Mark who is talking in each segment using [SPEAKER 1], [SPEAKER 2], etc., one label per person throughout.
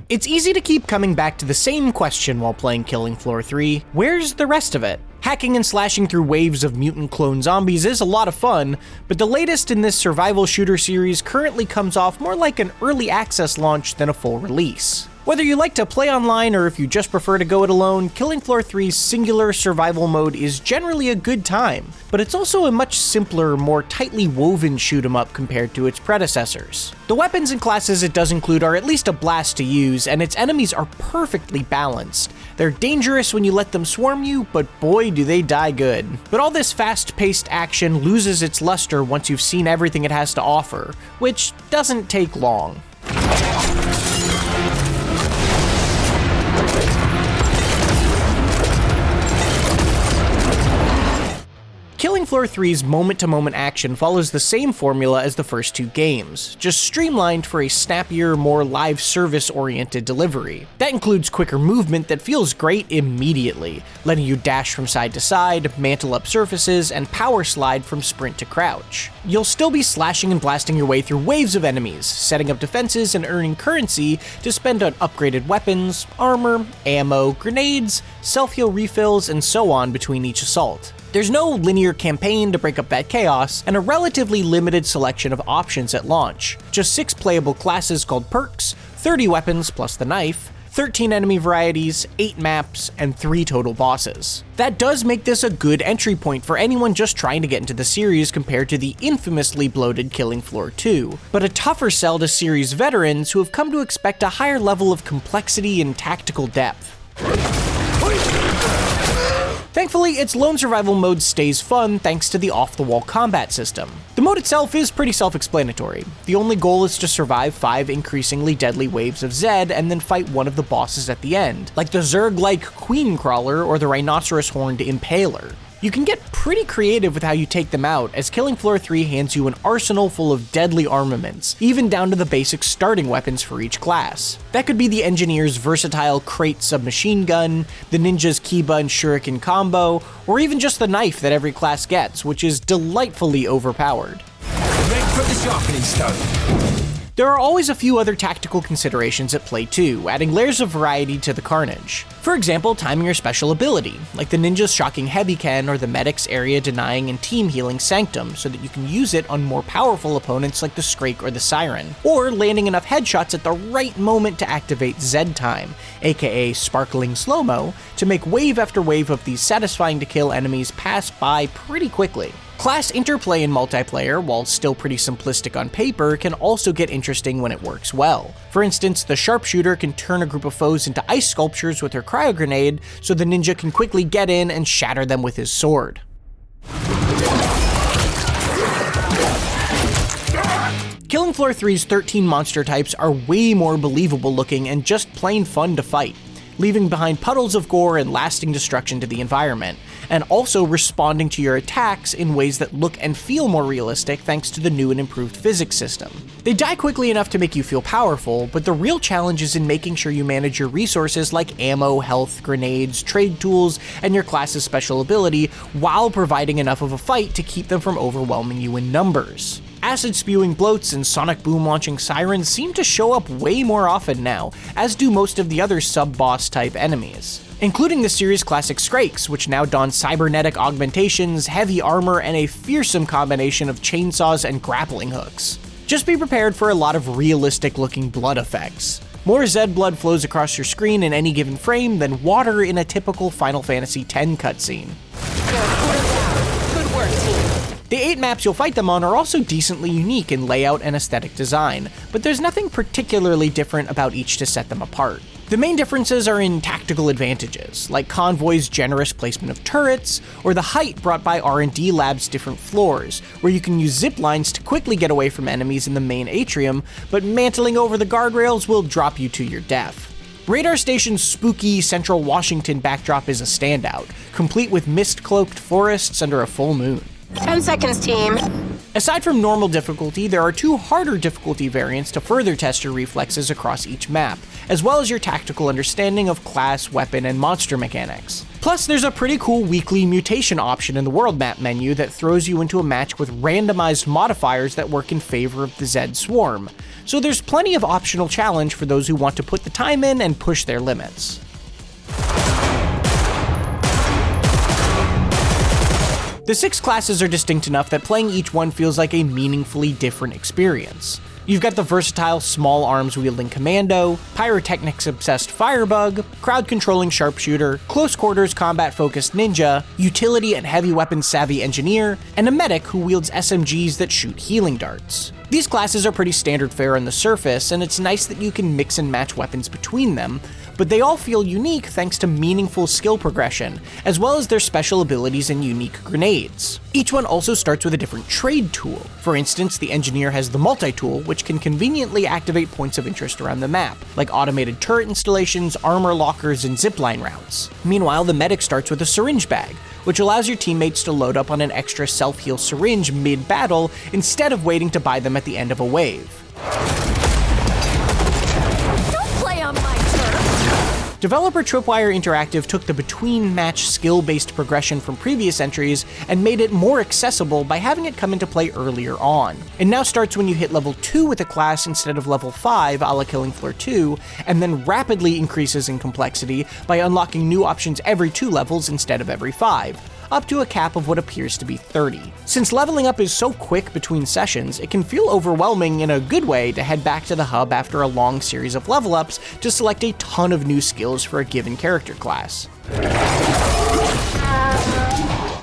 [SPEAKER 1] It's easy to keep coming back to the same question while playing Killing Floor 3, where's the rest of it? Hacking and slashing through waves of mutant clone zombies is a lot of fun, but the latest in this survival shooter series currently comes off more like an early access launch than a full release. Whether you like to play online or if you just prefer to go it alone, Killing Floor 3's singular survival mode is generally a good time, but it's also a much simpler, more tightly woven shoot 'em up compared to its predecessors. The weapons and classes it does include are at least a blast to use, and its enemies are perfectly balanced. They're dangerous when you let them swarm you, but boy do they die good. But all this fast-paced action loses its luster once you've seen everything it has to offer, which doesn't take long. Killing Floor 3's moment-to-moment action follows the same formula as the first two games, just streamlined for a snappier, more live service-oriented delivery. That includes quicker movement that feels great immediately, letting you dash from side to side, mantle up surfaces, and power slide from sprint to crouch. You'll still be slashing and blasting your way through waves of enemies, setting up defenses and earning currency to spend on upgraded weapons, armor, ammo, grenades, self-heal refills, and so on between each assault. There's no linear campaign to break up that chaos, and a relatively limited selection of options at launch. Just 6 playable classes called perks, 30 weapons plus the knife, 13 enemy varieties, 8 maps, and 3 total bosses. That does make this a good entry point for anyone just trying to get into the series compared to the infamously bloated Killing Floor 2, but a tougher sell to series veterans who have come to expect a higher level of complexity and tactical depth. Thankfully, its lone survival mode stays fun thanks to the off-the-wall combat system. The mode itself is pretty self-explanatory. The only goal is to survive 5 increasingly deadly waves of Zed and then fight one of the bosses at the end, like the Zerg-like Queen Crawler or the Rhinoceros-horned Impaler. You can get pretty creative with how you take them out, as Killing Floor 3 hands you an arsenal full of deadly armaments, even down to the basic starting weapons for each class. That could be the Engineer's versatile crate submachine gun, the Ninja's Kiba and Shuriken combo, or even just the knife that every class gets, which is delightfully overpowered.
[SPEAKER 2] Make for the sharpening stone.
[SPEAKER 1] There are always a few other tactical considerations at play too, adding layers of variety to the carnage. For example, timing your special ability, like the Ninja's shocking Heavy Ken or the Medic's area denying and team healing Sanctum, so that you can use it on more powerful opponents like the Scrake or the Siren, or landing enough headshots at the right moment to activate Zed Time, aka Sparkling Slow-Mo, to make wave after wave of these satisfying to kill enemies pass by pretty quickly. Class interplay in multiplayer, while still pretty simplistic on paper, can also get interesting when it works well. For instance, the sharpshooter can turn a group of foes into ice sculptures with her cryo grenade, so the ninja can quickly get in and shatter them with his sword. Killing Floor 3's 13 monster types are way more believable looking and just plain fun to fight, leaving behind puddles of gore and lasting destruction to the environment, and also responding to your attacks in ways that look and feel more realistic thanks to the new and improved physics system. They die quickly enough to make you feel powerful, but the real challenge is in making sure you manage your resources like ammo, health, grenades, trade tools, and your class's special ability, while providing enough of a fight to keep them from overwhelming you in numbers. Acid-spewing bloats and sonic boom-launching sirens seem to show up way more often now, as do most of the other sub-boss type enemies, including the series' classic Skrakes, which now don cybernetic augmentations, heavy armor, and a fearsome combination of chainsaws and grappling hooks. Just be prepared for a lot of realistic-looking blood effects. More Zed blood flows across your screen in any given frame than water in a typical Final Fantasy X cutscene.
[SPEAKER 3] Good work, team.
[SPEAKER 1] The 8 maps you'll fight them on are also decently unique in layout and aesthetic design, but there's nothing particularly different about each to set them apart. The main differences are in tactical advantages, like Convoy's generous placement of turrets, or the height brought by R&D Lab's different floors, where you can use zip lines to quickly get away from enemies in the main atrium, but mantling over the guardrails will drop you to your death. Radar Station's spooky central Washington backdrop is a standout, complete with mist-cloaked forests under a full moon.
[SPEAKER 3] 10 seconds, team.
[SPEAKER 1] Aside from normal difficulty, there are 2 harder difficulty variants to further test your reflexes across each map, as well as your tactical understanding of class, weapon, and monster mechanics. Plus, there's a pretty cool weekly mutation option in the world map menu that throws you into a match with randomized modifiers that work in favor of the Zed Swarm, so there's plenty of optional challenge for those who want to put the time in and push their limits. The 6 classes are distinct enough that playing each one feels like a meaningfully different experience. You've got the versatile small arms wielding commando, pyrotechnics obsessed firebug, crowd controlling sharpshooter, close quarters combat focused ninja, utility and heavy weapons savvy engineer, and a medic who wields SMGs that shoot healing darts. These classes are pretty standard fare on the surface, and it's nice that you can mix and match weapons between them, but they all feel unique thanks to meaningful skill progression, as well as their special abilities and unique grenades. Each one also starts with a different trade tool. For instance, the engineer has the multi-tool, which can conveniently activate points of interest around the map, like automated turret installations, armor lockers, and zipline routes. Meanwhile, the medic starts with a syringe bag, which allows your teammates to load up on an extra self-heal syringe mid-battle instead of waiting to buy them at the end of a wave. Developer Tripwire Interactive took the between-match skill-based progression from previous entries and made it more accessible by having it come into play earlier on. It now starts when you hit level 2 with a class instead of level 5 a la Killing Floor 2, and then rapidly increases in complexity by unlocking new options every 2 levels instead of every 5. Up to a cap of what appears to be 30. Since leveling up is so quick between sessions, it can feel overwhelming in a good way to head back to the hub after a long series of level ups to select a ton of new skills for a given character class.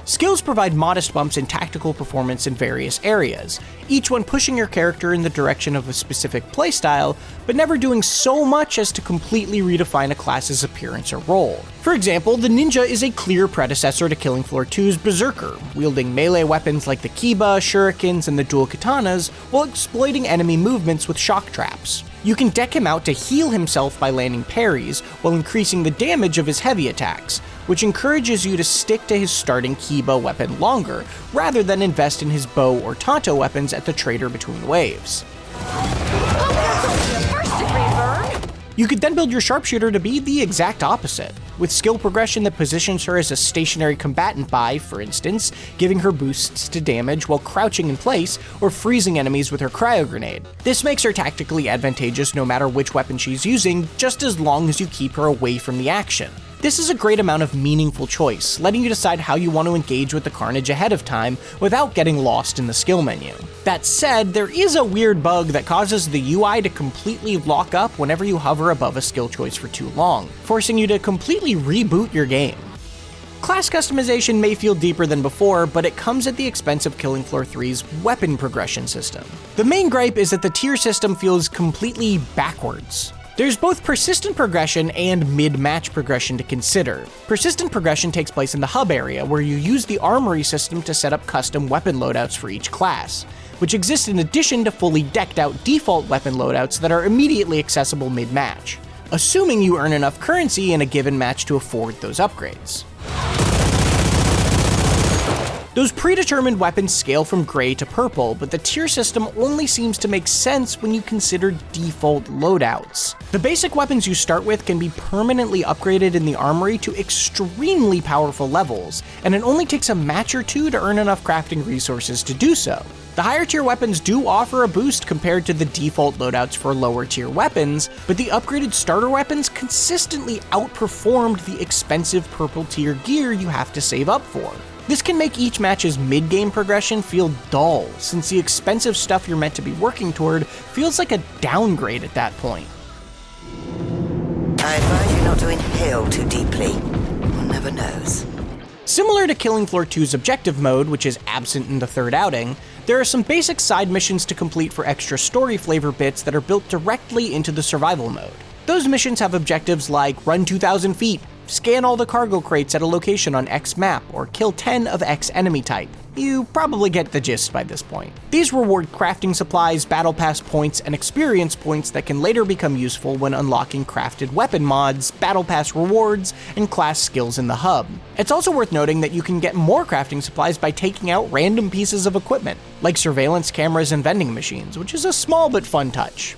[SPEAKER 1] Skills provide modest bumps in tactical performance in various areas, each one pushing your character in the direction of a specific playstyle, but never doing so much as to completely redefine a class's appearance or role. For example, the ninja is a clear predecessor to Killing Floor 2's Berserker, wielding melee weapons like the kiba, shurikens, and the dual katanas, while exploiting enemy movements with shock traps. You can deck him out to heal himself by landing parries, while increasing the damage of his heavy attacks, which encourages you to stick to his starting kiba weapon longer, rather than invest in his bow or tanto weapons at the trader between waves. You could then build your sharpshooter to be the exact opposite, with skill progression that positions her as a stationary combatant by, for instance, giving her boosts to damage while crouching in place or freezing enemies with her cryo grenade. This makes her tactically advantageous no matter which weapon she's using, just as long as you keep her away from the action. This is a great amount of meaningful choice, letting you decide how you want to engage with the carnage ahead of time without getting lost in the skill menu. That said, there is a weird bug that causes the UI to completely lock up whenever you hover above a skill choice for too long, forcing you to completely reboot your game. Class customization may feel deeper than before, but it comes at the expense of Killing Floor 3's weapon progression system. The main gripe is that the tier system feels completely backwards. There's both persistent progression and mid-match progression to consider. Persistent progression takes place in the hub area, where you use the armory system to set up custom weapon loadouts for each class, which exist in addition to fully decked out default weapon loadouts that are immediately accessible mid-match, assuming you earn enough currency in a given match to afford those upgrades. Those predetermined weapons scale from gray to purple, but the tier system only seems to make sense when you consider default loadouts. The basic weapons you start with can be permanently upgraded in the armory to extremely powerful levels, and it only takes a match or two to earn enough crafting resources to do so. The higher tier weapons do offer a boost compared to the default loadouts for lower tier weapons, but the upgraded starter weapons consistently outperformed the expensive purple tier gear you have to save up for. This can make each match's mid-game progression feel dull, since the expensive stuff you're meant to be working toward feels like a downgrade at that point.
[SPEAKER 4] I advise you not to inhale too deeply. One never knows.
[SPEAKER 1] Similar to Killing Floor 2's objective mode, which is absent in the third outing, there are some basic side missions to complete for extra story flavor bits that are built directly into the survival mode. Those missions have objectives like run 2,000 feet, scan all the cargo crates at a location on X map, or kill 10 of X enemy type. You probably get the gist by this point. These reward crafting supplies, battle pass points, and experience points that can later become useful when unlocking crafted weapon mods, battle pass rewards, and class skills in the hub. It's also worth noting that you can get more crafting supplies by taking out random pieces of equipment, like surveillance cameras and vending machines, which is a small but fun touch.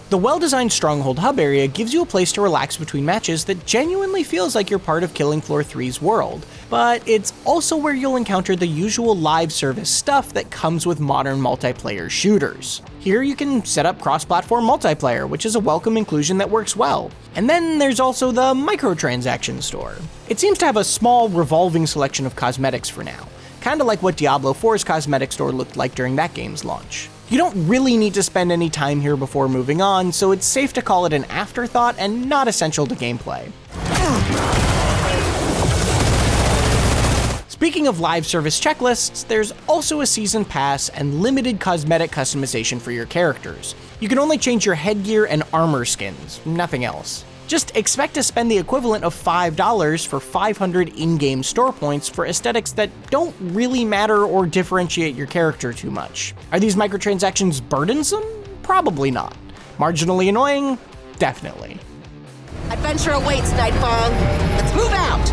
[SPEAKER 1] The well-designed Stronghold hub area gives you a place to relax between matches that genuinely feels like you're part of Killing Floor 3's world, but it's also where you'll encounter the usual live service stuff that comes with modern multiplayer shooters. Here you can set up cross-platform multiplayer, which is a welcome inclusion that works well. And then there's also the microtransaction store. It seems to have a small revolving selection of cosmetics for now, kinda like what Diablo 4's cosmetic store looked like during that game's launch. You don't really need to spend any time here before moving on, so it's safe to call it an afterthought and not essential to gameplay. Speaking of live service checklists, there's also a season pass and limited cosmetic customization for your characters. You can only change your headgear and armor skins, nothing else. Just expect to spend the equivalent of $5 for 500 in-game store points for aesthetics that don't really matter or differentiate your character too much. Are these microtransactions burdensome? Probably not. Marginally annoying? Definitely.
[SPEAKER 3] Adventure awaits, Nightfall. Let's move out!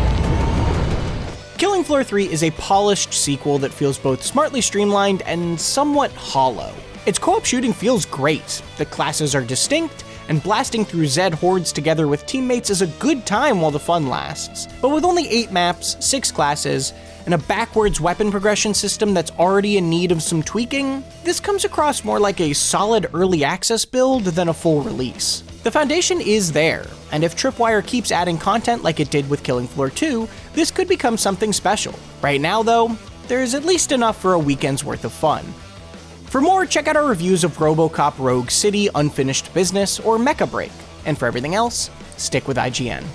[SPEAKER 1] Killing Floor 3 is a polished sequel that feels both smartly streamlined and somewhat hollow. Its co-op shooting feels great, the classes are distinct, and blasting through Zed hordes together with teammates is a good time while the fun lasts. But with only 8 maps, 6 classes, and a backwards weapon progression system that's already in need of some tweaking, this comes across more like a solid early access build than a full release. The foundation is there, and if Tripwire keeps adding content like it did with Killing Floor 2, this could become something special. Right now though, there's at least enough for a weekend's worth of fun. For more, check out our reviews of RoboCop Rogue City, Unfinished Business, or Mecha Break. And for everything else, stick with IGN.